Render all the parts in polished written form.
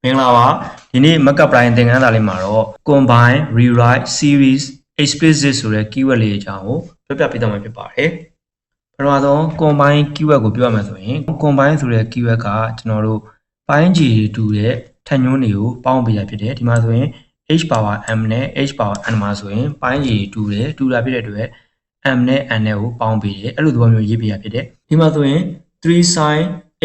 မင်္ဂလာပါဒီနေ့ Mathcad Prime သင်ခန်းစာလေးမှာတော့ combine rewrite series explicit ဆိုတဲ့ keyword လေးအကြောင်းကိုပြောပြပေးသွားမှာဖြစ်ပါတယ်ပထမဆုံး combine keyword ကိုပြောရမယ်ဆိုရင် combine ဆိုတဲ့ keyword ကကျွန်တော်တို့ပိုင်းခြေတူတဲ့ထပ်ညွှန်းတွေကိုပေါင်းပေးရဖြစ်တယ်ဒီမှာဆိုရင် h power m နဲ့ h power n မှာဆိုရင်ပိုင်းခြေတူတာဖြစ်တဲ့အတွက် m နဲ့ n နဲ့ကိုပေါင်းပေးတယ်အဲ့လိုသဘောမျိုးရေးပေးရဖြစ်တယ်ဒီမှာဆိုရင်3 sin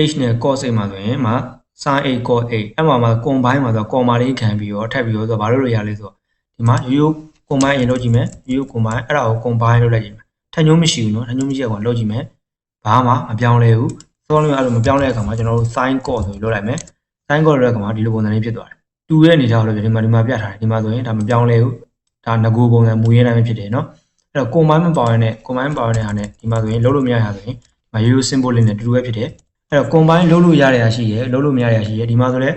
h နဲ့ cos h မှာဆိုရင်မှာsin a cos a အဲ့မှာ combine မှာဆို comma လေးခံပြီးတော့ထပ်ပြီးတော့ဘာလို့ရလဲဆိုတော့ဒီမှာရိုး combine ရင်လုပ်ကြည့်မယ်ရိုး combine အဲ့ဒါကို combine လုပ်လိုက်ကြည့်မယ်ထပ်ညွှန်းမရှိဘူးเนาะထပ်ညွှန်းမရှိအောင်လုပ်ကြည့်မယ်ဘာမှမပြောင်းလဲဘူးစောလို့အဲ့လိုမပြောင်းလဲတဲ့အခါမှာကျွန်တော်တို့ sin cos ဆိုပြီးလုပ်လိုက်မယ် sin cos လုပ်တဲ့အခါမှာဒီလိုပုံစံလေးဖြစ်သွားတယ်တူရဲ့အနေထားကိုလို့ဒီမှာပြထားတယ်ဒီမှာဆိုရင်ဒါမပြောင်းလဲဘူးဒါငကိုပုံစံမူရင်းတိုင်းပဲဖြစ်တယ်เนาะအဲ့တော့ combine မပေါင်းရတဲ့ combine ပေါင်းရတဲ့ဟာနဲ့ဒီမှာဆိုရင်လုပ်လို့မရရဆိုရင်ဒီမှာရိုး symbol လေးနဲ့တူတူပဲဖြစ်တယ်အဲ့တော့ combine လုပ်လို့ရရရှိရလုပ်လို့မရရရှိရဒီမှာဆိုလည်း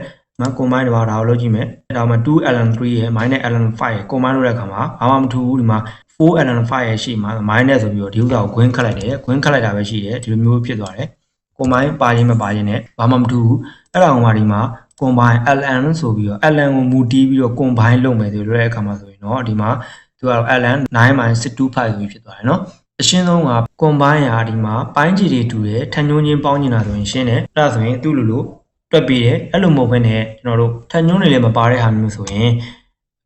combine တော့ဒါကိုလုပ်ကြည့်မယ်ဒါမှ 2ln3 ရယ် -ln5 ရယ် combine လုပ်တဲ့အခါမှာဘာမှမထူဘူးဒီမှာ 4ln5 ရယ်ရှိမှာ minus ဆိုပြီးတော့ဒီဥစ္စာကို green ခတ်လိုက်တယ် green ခတ်လိုက်တာပဲရှိတယ်ဒီလိုမျိုးဖြစ်သွားတယ် combine ပါခြင်းမပါခြင်းနဲ့ဘာမှမထူဘူးအဲ့ဒါကဒီမှာ combine ln ဆိုပြီးတော့ ln ကိုမူတီးပြီးတော့ combine လုပ်မယ်ဆိုတဲ့အခါမှာဆိုရင်เนาะဒီမှာသူကတော့ ln 9 - 625ဆိုပြီးဖြစ်သွားတယ်เนาะအရှင်းဆုံးက combine ရာဒီမှာပိုင်းခြေတွေတူတယ်ထပ်ညွှန်းချင်းပေါင်းနေတာဆိုရင်ရှင်းတယ်အဲ့ဒါဆိုရင်သူ့လိုတွက်ပြီးတယ်အဲ့လိုမဟုတ်ဘဲနဲ့ကျွန်တော်တို့ထပ်ညွှန်းနေလည်းမပါတဲ့ဟာမျိုးဆိုရင်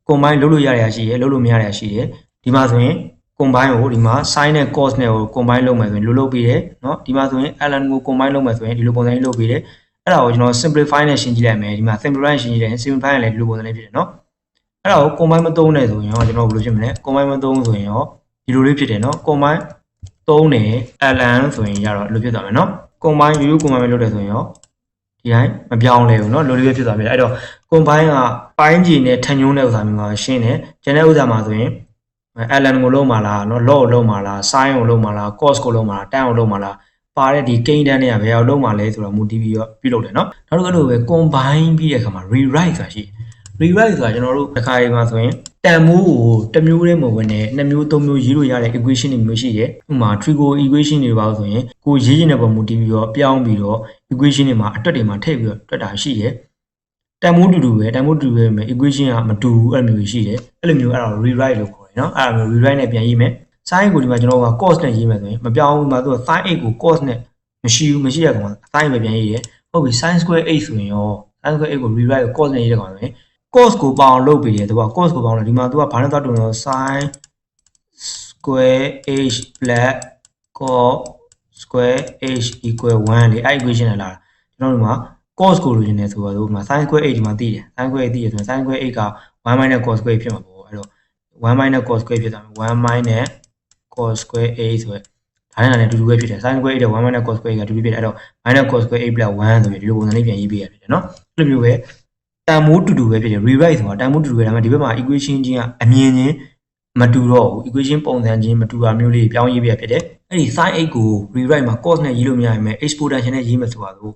combine လုပ်လို့ရရရှိရလုပ်လို့မရရရှိတယ်ဒီမှာဆိုရင် combine ကိုဒီမှာ sin နဲ့ cos နဲ့ကို combine လုပ်မယ်ဆိုရင်လုပ်ပြီးတယ်เนาะဒီမှာဆိုရင် ln ကို combine လုပ်မယ်ဆိုရင်ဒီလိုပုံစံလေးလုပ်ပြီးတယ်အဲ့ဒါကိုကျွန်တော် simplify နဲ့ရှင်းကြည့်လိုက်မယ်ဒီမှာ simplify ရှင်းကြည့်လိုက်ရင် simplify လည်းဒီလိုပုံစံလေးဖြစ်တယ်เนาะအဲ့ဒါကို combine မသုံးနဲ့ဆိုရင်ရောကျွန်တော်ဘယ်လိုဖြစ်မလဲ combine မသုံးဆိုရင်ရောဒီလိုလေးဖြစ်တယ်เนาะ combine သုံးတယ် ln ဆိုရင်ရတော့လိုဖြစ်သွားမယ်เนาะ combine ရိုး combine လုပ်တယ်ဆိုရင်ရောဒီတိုင်းမပြောင်းလဲဘူးเนาะလိုလေးပဲဖြစ်သွားပြီအဲ့တော့ combine ကပိုင်းခြေနဲ့ထပ်ညွှန်းတဲ့ဥစ္စာမျိုးမှာရှင်းတယ်ကျန်တဲ့ဥစ္စာမှာဆိုရင် ln ကိုလုံးမှာလားเนาะ log ကိုလုံးမှာလား sin ကိုလုံးမှာလား cos ကိုလုံးမှာလား tan ကိုလုံးမှာလားပါတဲ့ဒီ gain တန်းတွေကဘယ်အောင်လုံးမှာလဲဆိုတော့မူတည်ပြီးတော့ပြုလုပ်တယ်เนาะနောက်တစ်ခုအဲ့လိုပဲ combine ပြီးတဲ့အခါမှာ rewrite ဆိုတာရှိတယ် rewrite ဆိုတာကျွန်တော်တို့တစ်ခါရေးမှာဆိုရင်တန်မိုးကိုတစ်မျိုးတည်းမဟုတ်ဘဲနဲ့နှစ်မျိုးသုံးမျိုးရေးလို့ရတဲ့ equation တွေမျိုးရှိတယ်ဥပမာ trigo equation တွေပါဆိုရင်ကိုရေးခြင်းတဲ့ပုံမူတည်ပြီးတော့ပြောင်းပြီးတော့ equation တွေမှာအတွက်တွေမှာထည့်ပြီးတော့တွက်တာရှိတယ်တန်မိုးတူတူပဲမယ် equation ကမတူဘူးအဲ့လိုမျိုးရှိတယ်အဲ့လိုမျိုးအဲ့ဒါ rewrite လို့ခေါ်တယ်เนาะအဲ့ဒါမျိုး rewrite နဲ့ပြန်ရေးမယ် sin ကိုဒီမှာကျွန်တော်က cos နဲ့ရေးမယ်ဆိုရင်မပြောင်းဘူးမှာသူက sin 8ကို cos နဲ့မရှိရကောင် sin ပဲပြန်ရေးတယ်ဟုတ်ပြီ sin square 8ဆိုရင်ရော sin square 8ကို rewrite ကို cos နဲ့ရေးတဲ့ကောင်ဆိုရင်cos ကိုပေါင်းလုပ်ပြီးတယ်သူက cos ကိုပေါင်းလို့ဒီမှာသူကဘာနဲ့သွားတူလို့ sin square h plus cos square h equal 1လေအဲ့ equation နဲ့လာကျွန်တော်တို့မှာ cos ကိုလိုချင်တယ်ဆိုတော့ဒီမှာ sin square h ဒီမှာသိတယ် sin square h သိရဆိုရင် sin square h က1 minus cos square h ဖြစ်မှာပေါ့အဲ့တော့1 minus cos square h ဖြစ်သွားမယ်1 minus cos square h ဆိုရယ်ဒါနဲ့လည်းအတူတူပဲဖြစ်တယ် sin square h နဲ့1 minus cos square h ကတူတူဖြစ်တယ်အဲ့တော့ minus cos square h plus 1ဆိုပြီးဒီလိုပုံစံလေးပြန်ရေးပေးရဖြစ်တယ်เนาะအဲ့လိုမျိုးပဲတန်မိုးတူတူပဲဖြစ်တယ် rewrite ဆိုတာတန်မိုးတူတူပဲဒါပေမဲ့ဒီဘက်မှာ equation ချင်းကအမြင်ချင်းမတူတော့ဘူး equation ပုံစံချင်းမတူတာမျိုးလေးပြောင်းရေးပြဖြစ်တယ်အဲ့ဒီ sin 8ကို rewrite မှာ cos နဲ့ရေးလို့မရရင် exponential နဲ့ရေးမယ်ဆိုတာကို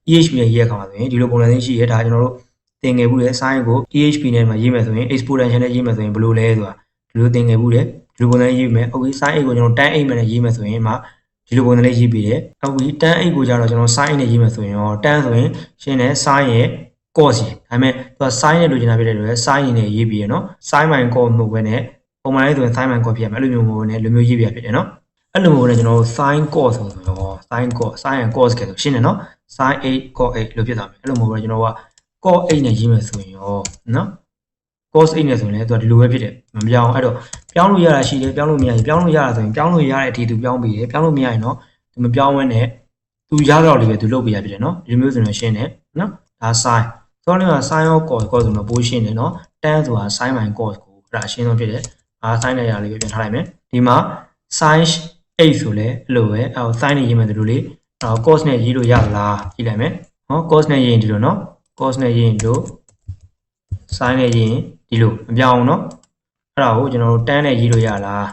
EHP နဲ့ရေးရခါမှာဆိုရင်ဒီလိုပုံစံလေးရှိရဲဒါကျွန်တော်တို့သင်ငယ်ဘူးလေ sin ကို EHP နဲ့မှာရေးမယ်ဆိုရင် exponential နဲ့ရေးမယ်ဆိုရင်ဘယ်လိုလဲဆိုတာဒီလိုသင်ငယ်ဘူးလေဒီလိုပုံစံလေးရေးမယ် okay sin 8ကိုကျွန်တော် tan 8နဲ့ရေးမယ်ဆိုရင်မှာဒီလိုပုံစံလေးရေးပြီးတယ်အခု tan 8ကိုကြတော့ကျွန်တော် sin 8နဲ့ရေးမယ်ဆိုရင်ရော tan ဆိုရင်ရှင်းတယ် sin ရဲ့ cos ရယ်ဒါပေမဲ့သူက sin နဲ့လိုချင်တာဖြစ်တဲ့အတွက် sin နဲ့ရေးပြီးရနော် sin min cos မဟုတ်ဘဲနဲ့ပုံမှန်လေးဆိုရင် sin min cos ဖြစ်ရမယ်အဲ့လိုမျိုးမဟုတ်ဘဲနဲ့လိုမျိုးရေးပြဖြစ်တယ်နော်အဲ့လိုမျိုးနဲ့ကျွန်တော်တို့ sin cos ဆိုတော့ sin cos sin and cos ကဆိုရှင်းတယ်နော် sin 8 cos 8လို့ဖြစ်သွားမယ်အဲ့လိုမျိုးပဲကျွန်တော်က cos 8နဲ့ရေးမယ်ဆိုရင်ရောနော် cos 8နဲ့ဆိုရင်လည်းသူကဒီလိုပဲဖြစ်တယ်မပြောင်းအဲ့တော့ပြောင်းလို့ရတာရှိတယ်ပြောင်းလို့မရရင်ပြောင်းလို့ရတာဆိုရင်ပြောင်းလို့ရတဲ့အထိသူပြောင်းပြီးတယ်ပြောင်းလို့မရရင်တော့သူမပြောင်းဘဲနဲ့သူရတော့လေးပဲသူလုပ်ပေးရဖြစ်တယ်နော်ဒီလိုမျိုးဆိုရင်ရှင်းတယ်နော်ဒါ sin ဆိုတော့ sin ရော cos ဆိုတော့ပိုးရှင်းတယ်နော် tan ဆိုတာ sin min cos ကိုအဲ့ဒါအရှင်းဆုံးဖြစ်တယ်ဒါ sin နဲ့ရလေးပဲပြန်ထားလိုက်မယ်ဒီမှာ sin 8ဆိုလဲအဲ့လိုပဲအဲ့ sin နဲ့ရေးမယ်ဒီလိုလေးအဲ့ cos နဲ့ရေးလို့ရလားကြည့်လိုက်မယ်ဟော cos နဲ့ရေးရင်ဒီလိုနော် cos နဲ့ရေးရင်ဒီလို sin နဲ့ရေးရင်ဒီလိုမပြောင်းဘူးနော်အဲ့ဒါကိုကျွန်တော်တို့ tan နဲ့ရေးလို့ရလား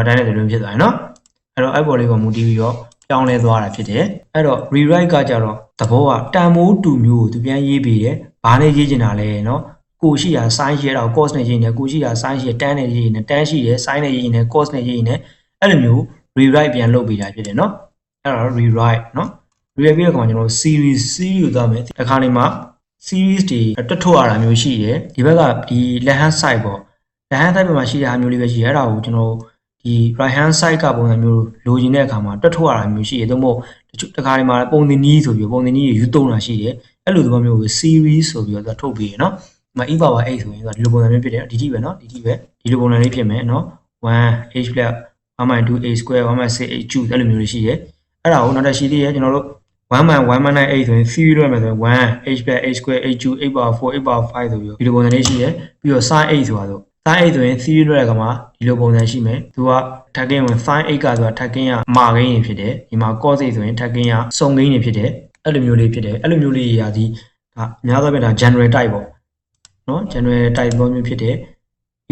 tan နဲ့ဒီလိုဖြစ်သွားတယ်နော်အဲ့တော့အဲ့ပေါ်လေးကိုမူတည်ပြီးတော့ပြောင်းလဲသွားတာဖြစ်တယ်အဲ့တော့ rewrite ကကြတော့သဘောကတန်မိုးတူမျိုးကိုသူပြန်ရေးပြီးတယ်ဘာနဲ့ရေးချင်တာလဲเนาะကိုရှိတာ sin ရှိတာ cos နဲ့ရေးနေကိုရှိတာ sin ရှိ tan နဲ့ရေးနေ tan ရှိတယ် sin နဲ့ရေးနေ cos နဲ့ရေးနေအဲ့လိုမျိုး rewrite ပြန်လုပ်ပေးတာဖြစ်တယ်เนาะအဲ့တော့ rewrite เนาะ rewrite ပြီးတော့ကျွန်တော် series ကိုသွားမယ်အခါလေးမှာ series တွေတွတ်ထုတ်ရတာမျိုးရှိတယ်ဒီဘက်ကဒီ left hand side ပေါ့ left hand side ဘက်မှာရှိတဲ့ဟာမျိုးလေးပဲရှိတယ်အဲ့ဒါကိုကျွန်တော်ဒီ right hand side ကပုံစံမျိုးလိုချင်တဲ့အခါမှာတွတ်ထုတ်ရတာမျိုးရှိတယ်သို့မဟုတ်တခါဒီမှာပုံသင်နည်းဆိုပြီးပုံသင်နည်းယူသုံးတာရှိတယ်အဲ့လိုသဘောမျိုးကို series ဆိုပြီးတော့ထုတ်ပြီးရနော်ဒီမှာ e power 8ဆိုရင်ဒီလိုပုံစံမျိုးဖြစ်တယ်ဒီတိပဲနော်ဒီတိပဲဒီလိုပုံစံလေးဖြစ်မယ်နော်1 h plus 1/2 a square 1/6 a cube အဲ့လိုမျိုးတွေရှိတယ်အဲ့ဒါကိုနောက်တစ်ရှိသေးရဲ့ကျွန်တော်တို့1/1/8ဆိုရင် series လို့ရမယ်ဆိုရင်1 h plus a square a cube 8 power 4 8 power 5ဆိုပြီးဒီလိုပုံစံလေးရှိတယ်ပြီးတော့ sin 8ဆိုတာဆိုsin 8ဆိုရင် series လို့ရတဲ့ကောင်မှာဒီလိုပုံစံရှိမယ်သူကထပ်ကင်းဝင် sin 8ကဆိုတာထပ်ကင်းကမာကိန်းနေဖြစ်တယ်ဒီမှာ cos 8ဆိုရင်ထပ်ကင်းကစုံကိန်းနေဖြစ်တယ်အဲ့လိုမျိုးလေးဖြစ်တယ်အဲ့လိုမျိုးလေးရာဒီဒါအများသောအားဖြင့်ဒါ general type ပေါ့နော် general type ပုံမျိုးဖြစ်တယ်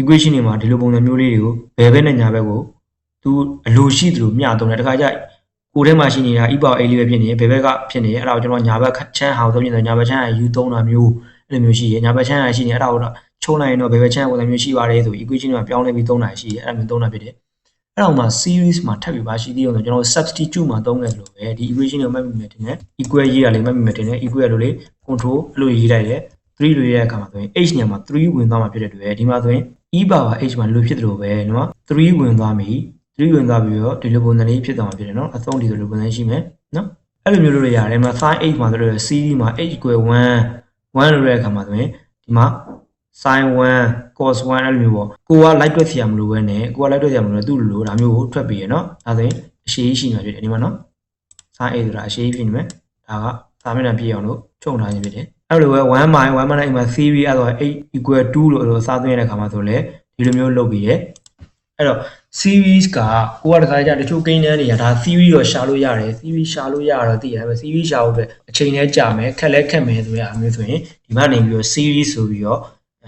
equation တွေမှာဒီလိုပုံစံမျိုးလေးတွေကိုဘယ်ဘက်နဲ့ညာဘက်ကိုသူအလိုရှိသလိုမျှသုံးတယ်တခါကျကိုယ်ထဲမှာရှိနေတာ e power 8လေးပဲဖြစ်နေတယ်ဘယ်ဘက်ကဖြစ်နေအဲ့ဒါကိုကျွန်တော်ညာဘက်ချမ်းဟာသုံးနေတယ်ညာဘက်ချမ်းက u သုံးတာမျိုးအဲ့လိုမျိုးရှိရညာဘက်ချမ်းကရှိနေအဲ့ဒါကိုတော့ချုံးလိုက်ရင်တော့ဘယ်ဘက်ချမ်းပုံစံမျိုးရှိပါတယ်ဆို equation တွေမှာပြောင်းလဲပြီးသုံးတာရှိရအဲ့လိုမျိုးသုံးတာဖြစ်တယ်အဲ့တော့မှ series မှာထပ်ပြီးပါရှိသေးအောင်ဆိုကျွန်တော် substitute မှာသုံးခဲ့သလိုပဲဒီ equation ကိုမှတ်မိမယ်တင်တယ် equal ရေးရလေးမှတ်မိမယ်တင်တယ် equal လို့လေ control အဲ့လိုရေးလိုက်တယ်3လို့ရေးတဲ့အခါမှာဆိုရင် h နေရာမှာ3ဝင်သွားမှာဖြစ်တဲ့အတွက်ဒီမှာဆိုရင် e power h မှာလို့ဖြစ်တယ်လို့ပဲနော်3ဝင်သွားပြီ3ဝင်သွားပြီးတော့ဒီလိုပုံစံလေးဖြစ်သွားမှာဖြစ်တယ်နော်အဆုံးဒီလိုပုံစံရှိမယ်နော်အဲ့လိုမျိုးလို့ရတယ်မှာ sin 8မှာဆိုတော့ series မှာ h equal 1လို့ရတဲ့အခါမှာဆိုရင်ဒီမှာ sin 1 cos 1အဲ့လိုမျိုးပေါ့ကိုကလိုက်တွက်စီရမလို့ပဲနဲ့ကိုကလိုက်တွက်စီရမလို့သူ့လိုဒါမျိုးကိုထွက်ပြီးရနော်ဒါဆိုရင်အရှိကြီးရှိနေမှာဖြစ်တယ်ဒီမှာနော် sin 8ဆိုတာအရှိကြီးဖြစ်နေမယ်ဒါကစာမျက်နှာပြည့်အောင်လို့ချုံထားခြင်းဖြစ်တယ်အဲ့လိုပဲ1 - 1 - 8မှာ series အဲ့တော့ h equal 2လို့အဲ့လိုစာသွင်းရတဲ့အခါမှာဆိုလဲဒီလိုမျိုးလုပ်ပြီးရအဲ့တော့ series ကကိုကတခါကြတချို့ကိန်းတန်းတွေကဒါ theory တော့ရှာလို့ရတယ် theory ရှာလို့ရတော့သိရတယ် theory ရှာဖို့အတွက်အချိန်နဲ့ကြာမယ်ခက်လဲခက်မယ်ဆိုရအမျိုးဆိုရင်ဒီမှာနေပြီးတော့ series ဆိုပြီးတော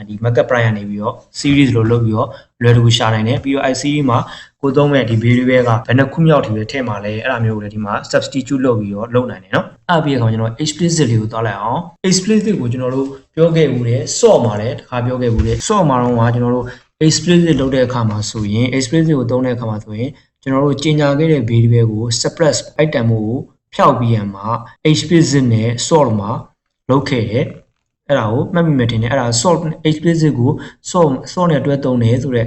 ့ဒီ Mathcad Prime ကနေပြီးတော့ series လို့လုပ်ပြီးတော့လွယ်တကူရှာနိုင်တယ်ပြီးတော့ series မှာကိုသုံးမဲ့ဒီ variable ကဘယ်နှခုမြောက်ထိပဲထည့်မှာလဲအဲ့ဒါမျိုးကိုလည်းဒီမှာ substitute လုပ်ပြီးတော့လုပ်နိုင်တယ်နော်အဲ့ပြီးတော့ကျွန်တော် explicit လေးကိုသွားလိုက်အောင် explicit ကိုကျွန်တော်တို့ပြောခဲ့ဘူးတယ် sort မှာလည်းတခါပြောခဲ့ဘူးတယ် sort မှာတော့ကျွန်တော်တို့ explicit လုပ်တဲ့အခါမှာဆိုရင် explicit ကိုသုံးတဲ့အခါမှာဆိုရင်ကျွန်တော်တို့ကြီးညာခဲ့တဲ့ variable ကို suppress item ကိုဖျောက်ပြီးရမှာ explicit နဲ့ sort မှာလုပ်ခဲ့တယ်အဲ့ဒါကိုမှတ်မိမယ်ထင်တယ်အဲ့ဒါ sort explicit ကို sort နဲ့တွဲသုံးတယ်ဆိုတော့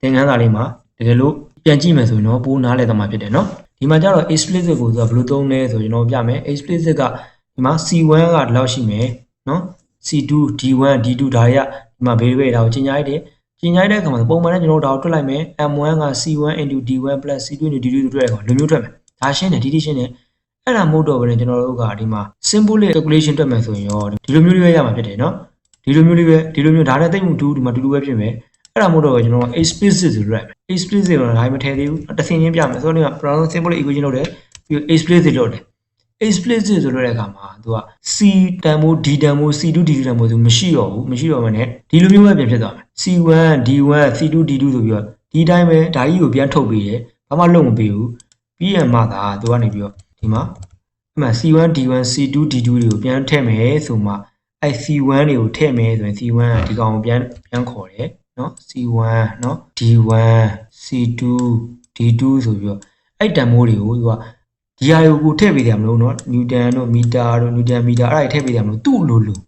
သင်ခန်းစာလေးမှာတကယ်လို့ပြန်ကြည့်မယ်ဆိုရင်တော့ပိုနားလည်သွားမှာဖြစ်တယ်နော်ဒီမှာကျတော့ explicit ကိုဆိုတာဘယ်လိုသုံးလဲဆိုရင်ကျွန်တော်ပြမယ် explicit ကဒီမှာ c1 ကဒီလောက်ရှိမယ်နော် c2 d1 d2 ဒါတွေကဒီမှာ variable ဒါကိုကြီးညာလိုက်တယ်ကြီးညာတဲ့အခါမှာပုံမှန်နဲ့ကျွန်တော်တို့ဒါကိုတွက်လိုက်မယ် m1 က c1 * d1 + c2 * d2 တွက်ရအောင်လိုမျိုးတွက်မယ်ဒါရှင်းတယ်ဒီရှင်းတယ်အဲ့ဒါမဟုတ်တော့ဘဲကျွန်တော်တို့ကဒီမှာ symbolic calculation တွက်မယ်ဆိုရင်ရောဒီလိုမျိုးလေးပဲရမှာဖြစ်တယ်နော်ဒီလိုမျိုးလေးပဲဒီလိုမျိုးဒါနဲ့တိတ်မှုတူဒီမှာတူတူပဲဖြစ်မယ်အဲ့ဒါမဟုတ်တော့ကျွန်တော် explicit ဆိုရက် explicit ကိုတော့ဒါမှမထည့်သေးဘူးတစ်ဆင့်ချင်းပြမယ်ဆိုတော့ဒီမှာ problem symbolic equation လုပ်တယ်ပြီး explicit လုပ်တယ် explicit ဆိုလို့တဲ့အခါမှာသူက c တန်ဖိုး d တန်ဖိုး c2 d2 တန်ဖိုးဆိုမရှိတော့ဘူးမရှိတော့မှနဲ့ဒီလိုမျိုးပဲပြန်ဖြစ်သွားမယ် c1 d1 c2 d2 ဆိုပြီးတော့ဒီတိုင်းပဲဒါကြီးကိုပြန်ထုတ်ပေးတယ်ဘာမှလုပ်မပေးဘူးပြီးရမှသာသူကနေပြီးတော့ဒီမှာအမှ c1 d1 c2 d2 တွေကိုပြန်ထည့်မယ်ဆိုမှအဲ c1 တွေကိုထည့်မယ်ဆိုရင် c1 ကဒီကောင်ကိုပြန်ခေါ်တယ်နော် c1 နော် d1 c2 d2 ဆိုပြီးတော့အဲ့တန်ဖိုးတွေကိုသူကဒီဟာကိုထည့်ပေးတယ်မလို့နော်နျူတန်တို့မီတာတို့နျူတန်မီတာအဲ့ဒါထည့်ပေးတယ်မလို့သူ့လို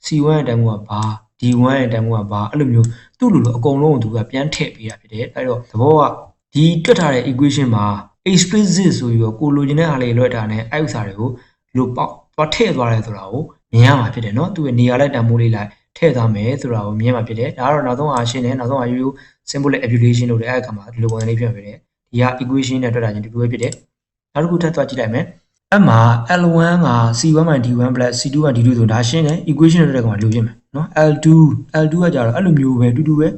c1 ရဲ့တန်ဖိုးကဘာ d1 ရဲ့တန်ဖိုးကဘာအဲ့လိုမျိုးသူ့လိုအကုန်လုံးကိုသူကပြန်ထည့်ပေးတာဖြစ်တယ်အဲ့တော့သဘောကဒီတွက်ထားတဲ့ equation မှာ explicit ဆိုပြီးတော့ကိုလိုချင်တဲ့အားလေးလွှဲထားတဲ့အဲ့ဥစ္စာတွေကိုလိုပေါက်ထည့်သွားတယ်ဆိုတာကိုမြင်ရမှာဖြစ်တယ်နော်သူ့ရဲ့နေရာလိုက်တန်ဖိုးလေးလိုက်ထည့်သွားမယ်ဆိုတာကိုမြင်မှာဖြစ်တယ်ဒါကတော့နောက်ဆုံးအားရှင်းတယ်နောက်ဆုံးအားရိုး symbolic evaluation လုပ်တဲ့အဲ့အခါမှာဒီလိုပုံစံလေးပြန်ဖြစ်တယ်ဒီက equation နဲ့တွက်တာချင်းတူတူပဲဖြစ်တယ်နောက်တစ်ခုထပ်သွားကြည့်လိုက်မယ်အဲ့မှာ L1 က C1 + D1 + C2 + D2 ဆိုဒါရှင်းတယ် equation နဲ့တွက်တဲ့ကောင်လိုဖြစ်မယ်နော် L2 ကကြတော့အဲ့လိုမျိုးပဲတူတူပဲ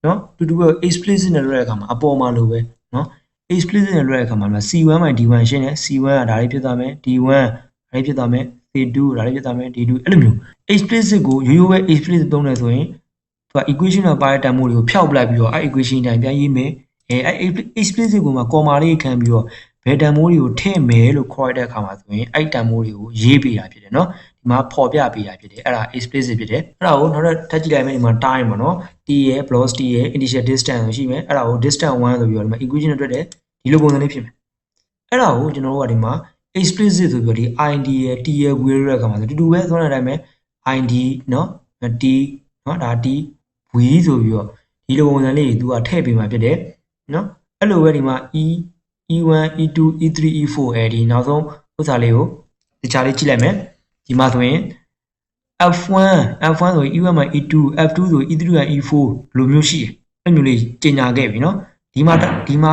နော်တူတူပဲ explicit နဲ့တွက်တဲ့အခါမှာအပေါ်မှာလိုပဲနော် explicit နဲ့တွက်တဲ့အခါမှာ C1 / D1 ရှင်းတယ် C1 ကဒါလေးဖြစ်သွားမယ် D1 ဒါလေးဖြစ်သွားမယ် C2 ဒါလေးဖြစ်သွားမယ် D2 အဲ့လိုမျိုး explicit ကိုရိုးရိုးပဲ explicit သုံးတယ်ဆိုရင်သူက equation မှာပါတဲ့တန်ဖိုးတွေကိုဖျောက်ပလိုက်ပြီးတော့အဲ့ equation တိုင်းပြန်ရေးမယ်အဲ့ explicit ကိုမှ comma လေးခံပြီးတော့ဘယ်တန်ဖိုးတွေကိုထည့်မယ်လို့ခေါ်ရတဲ့အခါမှာဆိုရင်အဲ့တန်ဖိုးတွေကိုရေးပေးတာဖြစ်တယ်နော်ဒီမှာပေါ်ပြပေးတာဖြစ်တယ်အဲ့ဒါ explicit ဖြစ်တယ်အဲ့ဒါကိုနောက်ထပ်ကြည့်လိုက်မယ်ဒီမှာ time ပေါ့နော် t ရဲ့ velocity ရဲ့ initial distance ဆိုရှိမယ်အဲ့ဒါကို distance 1ဆိုပြီးတော့ဒီမှာ equation နဲ့တွက်တယ်ဒီလိုပုံစံလေးဖြစ်မယ်အဲ့ဒါကိုကျွန်တော်တို့ကဒီမှာ explicit ဆိုပြီးတော့ဒီ id ရဲ့ t ရဲ့ will ရဲ့အခါမှာဆိုတူတူပဲသုံးတဲ့အတိုင်းပဲ id နော် t နော်ဒါ t v ဆိုပြီးတော့ဒီလိုပုံစံလေးသူကထည့်ပေးမှာဖြစ်တယ်နော်အဲ့လိုပဲဒီမှာ e1 e2 e3 e4 အဲဒီနောက်ဆုံးဥစ္စာလေးကိုတခြားလေးကြည့်လိုက်မယ်ဒီမှာဆိုရင် f1 ဆိုရင် e1 မှာ e2 f2 ဆို e3 က e4 လိုမျိုးရှိတယ်အဲ့မျိုးလေးကျင်ညာခဲ့ပြီနော်ဒီမှာ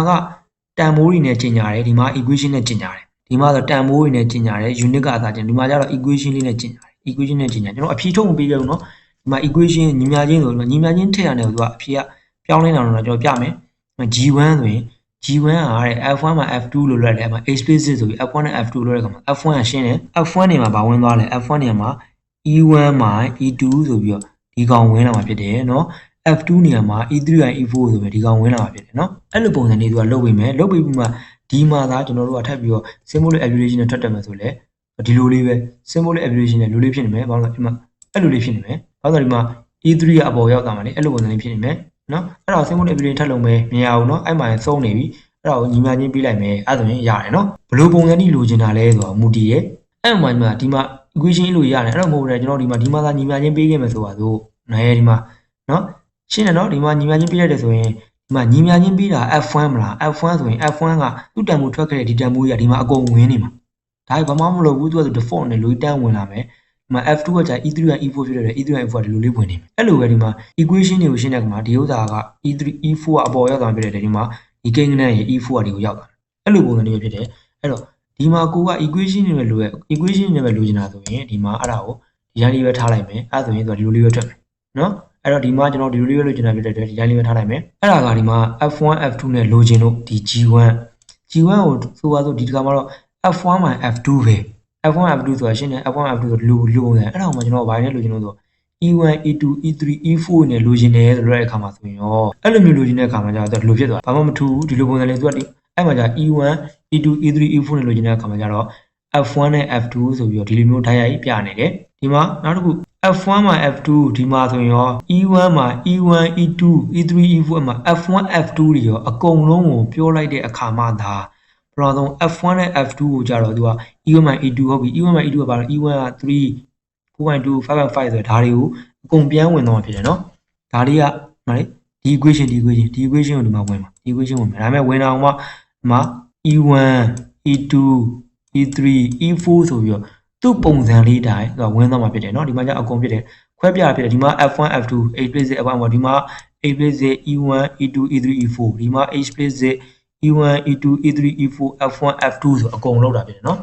ကတန်မိုးတွေနဲ့ကျင်ညာတယ်ဒီမှာ equation နဲ့ကျင်ညာတယ်ဒီမှာဆိုတန်မိုးတွေနဲ့ကျင်ညာတယ် unit ကအစားကျင်ဒီမှာကျတော့ equation လေးနဲ့ကျင်ညာတယ် equation နဲ့ကျင်ညာကျွန်တော်အဖြေထုတ်မပေးခဲ့ဘူးနော်ဒီမှာ equation ညီမျှချင်းဆိုတော့ညီမျှချင်းထည့်ရတယ်ဆိုတော့အဖြေကပြောင်းလဲတာတော့ကျွန်တော်ပြမယ်g1 ဆိုရင် g1 ကတဲ့ f1 မှာ f2 လို့လွှတ်တယ်မှာ explicit ဆိုပြီး f1 နဲ့ f2 လွှတ်တဲ့အခါမှာ f1 ကရှင်းတယ် f1 နေမှာဘာဝင်သွားလဲ f1 နေမှာ e1 မှာ e2 ဆိုပြီးတော့ဒီကောင်ဝင်လာမှာဖြစ်တယ်เนาะ f2 နေရာမှာ e3 က e4 ဆိုပြီးဒီကောင်ဝင်လာမှာဖြစ်တယ်เนาะအဲ့လိုပုံစံလေးသူကလုပ်ပေးမယ်လုပ်ပေးပြီးမှဒီမှာသာကျွန်တော်တို့ကထပ်ပြီးတော့ symbolic abbreviation နဲ့ထွက်တယ်မယ်ဆိုလဲဒီလိုလေးပဲ symbolic abbreviation နဲ့လိုလေးဖြစ်နေမယ်ဘာလို့လဲဒီမှာအဲ့လိုလေးဖြစ်နေမယ်ဘာလို့လဲဒီမှာ e3 ကအပေါ်ရောက်တာမှာလေအဲ့လိုပုံစံလေးဖြစ်နေမယ်เนาะအဲ့ဒါ symbolic abbreviation ထပ်လုပ်မယ်မြင်ရအောင်เนาะအဲ့မှာသုံးနေပြီအဲ့ဒါကိုညီမချင်းပေးလိုက်မယ်အဲ့ဆိုရင်ရတယ်เนาะဘယ်လိုပုံစံကြီးလိုချင်တာလဲဆိုတော့မူတည်ရဲ့အဲ့မှာဒီမှာ equation လို့ရတယ်အဲ့တော့မဟုတ်ဘူးကျွန်တော်ဒီမှာသာညီမချင်းပေးခဲ့မယ်ဆိုပါစို့နိုင်ဒီမှာเนาะရှင်းတယ်เนาะဒီမှာညီမချင်းပေးရတယ်ဆိုရင်ဒီမှာညီမချင်းပေးတာ f1 မလား f1 ဆိုရင် f1 ကသူ့တန်ဖိုးထွက်ခဲ့တဲ့ဒီတန်ဖိုးကြီးကဒီမှာအကုန်ဝင်နေမှာဒါဘာမှမလုပ်ဘူးသူက default နဲ့လိုတန်းဝင်လာမယ်ဒီမှာ f2 ကကြာ e3 က e4 ဖြစ်တယ် e3 က e4 ကဒီလိုလေးဝင်နေမယ်အဲ့လိုပဲဒီမှာ equation တွေကိုရှင်းတဲ့အခါမှာဒီဥစ္စာက e3 e4 ကအပေါ်ရောက်သွားဖြစ်တယ်ဒီမှာဒီကိန်းကနန်းရဲ့ e4 ကဒီကိုရောက်သွားအဲ့လိုပုံစံမျိုးဖြစ်တယ်အဲ့တော့ဒီမှာကိုက equation တွေပဲလိုရ equation တွေပဲလိုချင်တာဆိုရင်ဒီမှာအဲ့ဒါကိုဒီတိုင်းလေးပဲထားလိုက်မယ်အဲ့ဆိုရင်သူကဒီလိုလေးပဲထွက်မယ်နော်အဲ့တော့ဒီမှာကျွန်တော်ဒီလိုလေးပဲလိုချင်တာဖြစ်တဲ့အတွက်ဒီတိုင်းလေးပဲထားလိုက်မယ်အဲ့ဒါကဒီမှာ f1 f2 နဲ့လိုချင်လို့ဒီ g1 ကိုဆိုပါစို့ဒီတစ်ခါမှာတော့ f1 မှာ f2 ပဲ f1 f2 ဆိုတာရှင်းတယ် f1 f2 ဆိုလိုပုံစံအဲ့ဒါကိုမှကျွန်တော်ဘာနဲ့လိုချင်လို့ဆိုe1 e2 e3 e4 နဲ့လိုချင်တယ်ဆိုတဲ့အခါမှာဆိုရင်ရောအဲ့လိုမျိုးလိုချင်တဲ့အခါမှာကျတော့ဒီလိုဖြစ်သွားဘာမှမထူဘူးဒီလိုပုံစံလေးသူကအဲ့မှာကျ e1 e2 e3 e4 နဲ့လိုချင်တဲ့အခါမှာကျတော့ f1 နဲ့ f2 ဆိုပြီးတော့ဒီလိုမျိုးဓာတ်ရိုက်ပြနေတယ်ဒီမှာနောက်တစ်ခု f1 မှာ f2 ဒီမှာဆိုရင်ရော e1 မှာ e1 e2 e3 e4 မှာ f1 f2 တွေရောအကုန်လုံးကိုပြောလိုက်တဲ့အခါမှဒါဘယ်လိုဆုံး f1 နဲ့ f2 ကိုကြတော့သူက e1 မှာ e2 ဟုတ်ပြီ e1 မှာ e2 ကဘာလဲ e1 က3 4.2 5.5 ဆိုဒါတွေကိုအကုန်ပြန်ဝင်သွားမှာဖြစ်တယ်နော်ဒါလေးကနော်လေဒီ equation ကိုဒီမှာဝင်မှာဒီ equation ဝင်မှာဒါပေမဲ့ဝင်တာအောင်မှဒီမှာ e1 e2 e3 e4 ဆိုပြီးတော့သူ့ပုံစံလေးတိုင်းသူကဝင်သွားမှာဖြစ်တယ်เนาะဒီမှာကျအကုန်ဖြစ်တယ်ခွဲပြဖြစ်တယ်ဒီမှာ f1 f2 explicit f1 ပေါ့ဒီမှာ explicit e1 e2 e3 e4 ဒီမှာ explicit e1 e2 e3 e4 f1 f2 ဆိုအကုန်လောက်တာဖြစ်တယ်เนาะ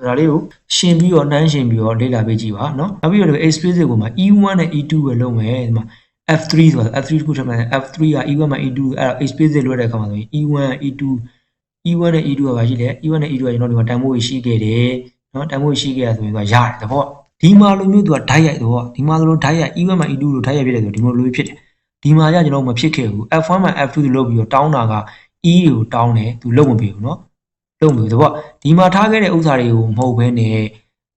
ဒါလေးကိုရှင်းပြီးတော့နှမ်းရှင်းပြီးတော့လေ့လာပေးကြည့်ပါเนาะနောက်ပြီးတော့ explicit ကိုမှာ e1 နဲ့ e2 ပဲလုပ်မယ်ဒီမှာ f3 ဆိုတာ f3 တခုထပ်မယ် f3 က e1 မှာ e2 အဲ့ဒါ explicit လွှတ်တဲ့အခါမှာဆိုရင် e1 e2 နဲ့ e2 ကဘာရှိလဲ e1 နဲ့ e2 ကကျွန်တော်ဒီမှာတန်ဖိုးရှိခဲ့တယ်เนาะတန်ဖိုးရှိခဲ့ရဆိုရင်သူကရတယ်တဘောဒီမှာလိုမျိုးသူကဓာတ်ရိုက်တော့ဒီမှာလိုဓာတ်ရိုက် e1 မှာ e2 လိုဓာတ်ရိုက်ဖြစ်တယ်ဆိုဒီမှာလိုဖြစ်တယ်ဒီမှာကျကျွန်တော်မဖြစ်ခဲ့ဘူး f1 မှာ f2 လို့ပြီးတော့တောင်းတာက e ကိုတောင်းတယ်သူလုံးမပေးဘူးเนาะလုံးမပေးဘူးတဘောဒီမှာထားခဲ့တဲ့ဥစ္စာတွေကိုမဟုတ်ဘဲနဲ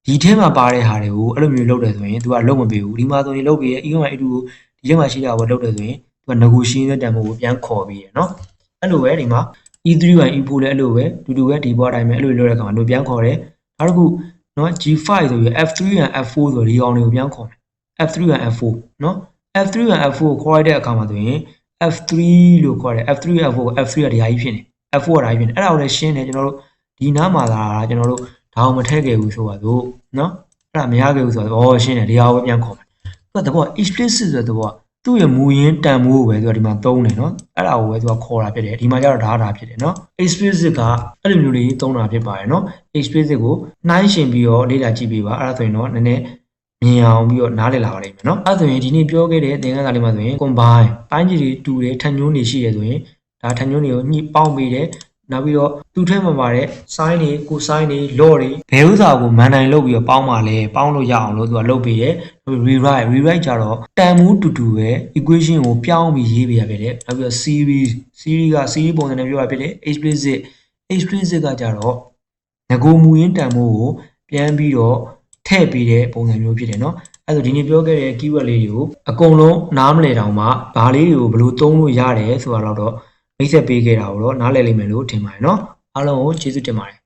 ့ဒီထဲမှာပါတဲ့ဟာတွေကိုအဲ့လိုမျိုးလုပ်တယ်ဆိုရင်သူကလုံးမပေးဘူးဒီမှာဆိုရင်လုပ်ပြီးရ e1 မှာ e2 ကိုဒီထဲမှာရှိတာကိုလုပ်တယ်ဆိုရင်သူက negotiation တဲ့တန်ဖိုးကိုပြန်ခေါ်ပြီးရเนาะအဲ့လိုပဲဒီမှာ e3 က e4 လည်းအဲ့လိုပဲတူပဲဒီဘောအတိုင်းပဲအဲ့လိုလုပ်တဲ့အခါမှာလို့ပြန်ခေါ်တယ်နောက်တစ်ခုเนาะ g5 ဆိုပြီး f3 က f4 ဆိုဒီကောင်တွေကိုပြန်ခေါ်မယ် f3 က f4 เนาะ f3 က f4 ကိုခေါ်လိုက်တဲ့အခါမှာဆိုရင် f3 လို့ခေါ်တယ် f3 က f4 ကို f3 ကဒီဟာကြီးဖြစ်နေ f4 ကဒါကြီးဖြစ်နေအဲ့ဒါကိုလည်းရှင်းတယ်ကျွန်တော်တို့ဒီနားမှာလာတာကျွန်တော်တို့ဒါအောင်မထည့်ခဲ့ဘူးဆိုပါစို့เนาะအဲ့ဒါမရခဲ့ဘူးဆိုတော့ရှင်းတယ်ဒီဟာကိုပြန်ခေါ်မယ်သူကတဘော explicit ဆိုတော့သူ့ရဲ့မူရင်းတန်ဖိုးကိုပဲသူကဒီမှာသုံးတယ်เนาะအဲ့ဒါကိုပဲသူကခေါ်တာဖြစ်တယ်ဒီမှာကျတော့ဒါဖြစ်တယ်เนาะ explicit ကအဲ့လိုမျိုးလေးသုံးတာဖြစ်ပါတယ်เนาะ explicit ကိုနှိုင်းယှဉ်ပြီးတော့လေ့လာကြည့်ပေးပါအဲ့ဒါဆိုရင်တော့နည်းနည်းမြင်အောင်ပြီးတော့နားလည်လာပါလိမ့်မယ်เนาะအဲ့ဆိုရင်ဒီနေ့ပြောခဲ့တဲ့သင်ခန်းစာလေးမှာဆိုရင် combine ပိုင်းကြီးတွေတူတယ်ထပ်ညွှန်းတွေရှိတယ်ဆိုရင်ဒါထပ်ညွှန်းတွေကိုညှိပေါင်းပေးတယ်နောက်ပြီးတော့သူ့ထဲမှာပါတဲ့ sin တွေ cosine တွေ log တွေဘယ်ဥစ္စာကိုမန်နိုင်လုပ်ပြီးတော့ပေါင်းပါလဲပေါင်းလို့ရအောင်လို့သူကလုပ်ပေးရ rewrite ကြတော့တန်ဖိုးတူတူပဲ equation ကိုပြောင်းပြီးရေးပေးရဖြစ်တယ်နောက်ပြီးတော့ series က series ပုံစံနဲ့ပြောရဖြစ်တယ် explicit ကကြတော့ငကိုမူရင်းတန်ဖိုးကိုပြန်ပြီးတော့ထည့်ပေးတဲ့ပုံစံမျိုးဖြစ်တယ်เนาะအဲ့ဆိုဒီနေ့ပြောခဲ့တဲ့ keyword လေးတွေကိုအကုန်လုံးနားမလည်တောင်မှဘာလေးတွေကိုဘယ်လိုသုံးလို့ရတယ်ဆိုတာတော့မိတ်ဆက်ပေးခဲ့တာကိုတော့နားလည်လိမ့်မယ်လို့ထင်ပါတယ်เนาะအားလုံးကိုကျေးဇူးတင်ပါတယ်